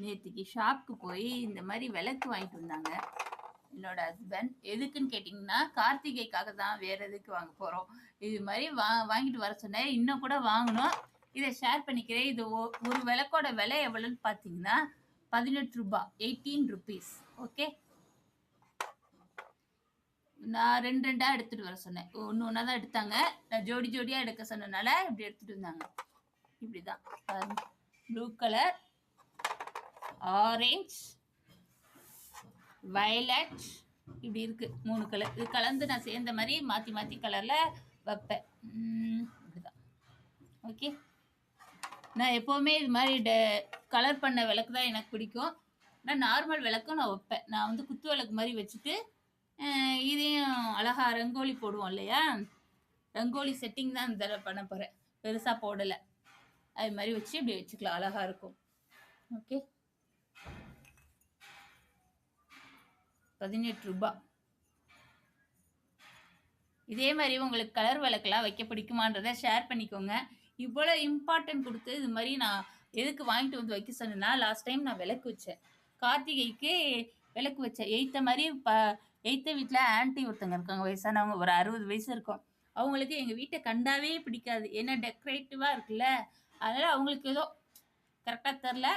நேற்றுக்கு ஷாப்புக்கு போய் இந்த மாதிரி விளக்கு வாங்கிட்டு வந்தாங்க என்னோட ஹஸ்பண்ட். எதுக்குன்னு கேட்டிங்கன்னா கார்த்திகைக்காக தான், வேற எதுக்கு வாங்க போகிறோம். இது மாதிரி வாங்கிட்டு வர சொன்னேன். இன்னும் கூட வாங்கணும். இதை ஷேர் பண்ணிக்கிறேன். இது ஒரு விளக்கோட விலை எவ்வளோன்னு பார்த்தீங்கன்னா 18 ரூபாய், 18 ருபீஸ். ஓகே, நான் ரெண்டாக எடுத்துகிட்டு வர சொன்னேன். ஒன்று ஒன்றா தான் எடுத்தாங்க. நான் ஜோடி ஜோடியாக எடுக்க சொன்னனால இப்படி எடுத்துகிட்டு வந்தாங்க. இப்படி தான் ப்ளூ கலர், ஆரஞ்ச், வயலட், இப்படி இருக்குது 3 கலர். இது கலந்து நான் சேர்ந்த மாதிரி மாற்றி மாற்றி கலரில் வைப்பேன். இப்படிதான். ஓகே, நான் எப்போவுமே இது மாதிரி கலர் பண்ண விளக்கு தான் எனக்கு பிடிக்கும். நான் நார்மல் விளக்கும் நான் வைப்பேன். நான் வந்து குத்து விளக்கு மாதிரி வச்சுட்டு இதையும் அழகா ரங்கோலி போடுவோம் இல்லையா, ரங்கோலி செட்டிங் தான் இந்த தடவை பண்ண போகிறேன். பெருசாக போடலை. அது மாதிரி வச்சு இப்படி வச்சுக்கலாம், அழகாக இருக்கும். ஓகே, 18 ரூபாய். இதே மாதிரி உங்களுக்கு கலர் விளக்கெல்லாம் வைக்க பிடிக்குமான்றதை ஷேர் பண்ணிக்கோங்க. இவ்வளோ இம்பார்ட்டன்ட் கொடுத்து இது மாதிரி நான் எதுக்கு வாங்கிட்டு வந்து வைக்க சொன்னேன்னா, லாஸ்ட் டைம் நான் விளக்கு வச்சேன், கார்த்திகைக்கு விளக்கு வச்சேன். மாதிரி எய்த்த வீட்டில் ஆன்ட்டி ஒருத்தங்க இருக்காங்க, வயசானவங்க, ஒரு 60 வயசு இருக்கும். அவங்களுக்கு எங்கள் வீட்டை கண்டாவே பிடிக்காது. ஏன்னா டெக்கரேட்டிவாக இருக்குல்ல, அதனால் அவங்களுக்கு ஏதோ கரெக்டாக தெரில,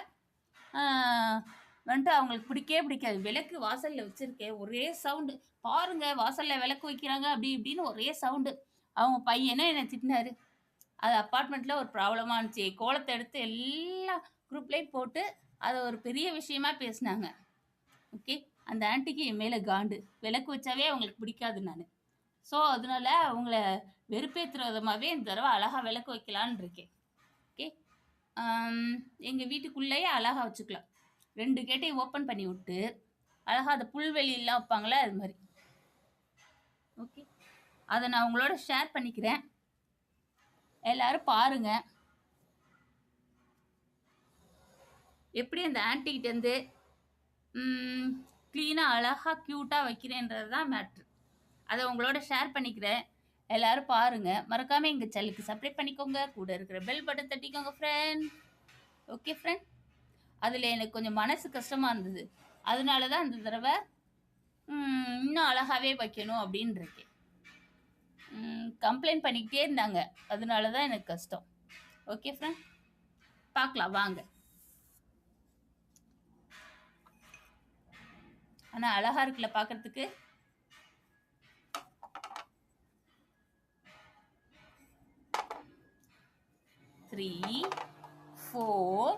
வந்துட்டு அவங்களுக்கு பிடிக்கவே பிடிக்காது. விளக்கு வாசலில் வச்சுருக்கேன், ஒரே சவுண்டு. பாருங்கள், வாசலில் விளக்கு வைக்கிறாங்க அப்படி இப்படின்னு ஒரே சவுண்டு. அவங்க பையனே என்னை திட்டினாரு. அது அப்பார்ட்மெண்ட்டில் ஒரு ப்ராப்ளமாக இருந்துச்சு. கோலத்தை எடுத்து எல்லா குரூப்லேயும் போட்டு அதை ஒரு பெரிய விஷயமா பேசினாங்க. ஓகே, அந்த ஆன்ட்டிக்கு என் மேலே காண்டு. விளக்கு வச்சாவே அவங்களுக்கு பிடிக்காது நான். ஸோ அதனால அவங்கள வெறுப்பேற்றுற விதமாகவே இந்த தடவை அழகாக விளக்கு வைக்கலான்னு இருக்கேன். ஓகே, எங்கள் வீட்டுக்குள்ளேயே அழகாக வச்சுக்கலாம். 2 கேட்டையும் ஓப்பன் பண்ணி விட்டு அழகாக அந்த புல்வெளியெல்லாம் வைப்பாங்களே, அது மாதிரி. ஓகே, அதை நான் உங்களோட ஷேர் பண்ணிக்கிறேன். எல்லாரும் பாருங்க எப்படி அந்த ஆன்ட்டிகிட்டேருந்து க்ளீனாக அழகாக க்யூட்டாக வைக்கிறேன்றது தான் மேட்ரு. அதை உங்களோட ஷேர் பண்ணிக்கிறேன். எல்லோரும் பாருங்கள். மறக்காமல் எங்கள் சேனலுக்கு சப்ஸ்கிரைப் பண்ணிக்கோங்க. கூட இருக்கிற பெல் பட்டன் தட்டிக்கோங்க ஃப்ரெண்ட். ஓகே ஃப்ரெண்ட், அதில் எனக்கு கொஞ்சம் மனசு கஷ்டமாக இருந்தது. அதனால தான் அந்த தடவை இன்னும் அழகாகவே வைக்கணும் அப்படின்னு இருக்கேன். கம்ப்ளைண்ட் பண்ணிக்கிட்டே இருந்தாங்க, அதனால தான் எனக்கு கஷ்டம். ஓகே ஃப்ரெண்ட், பார்க்கலாம் வாங்க. ஆனால் அழகாக இருக்குல்ல பார்க்குறதுக்கு. Three, 4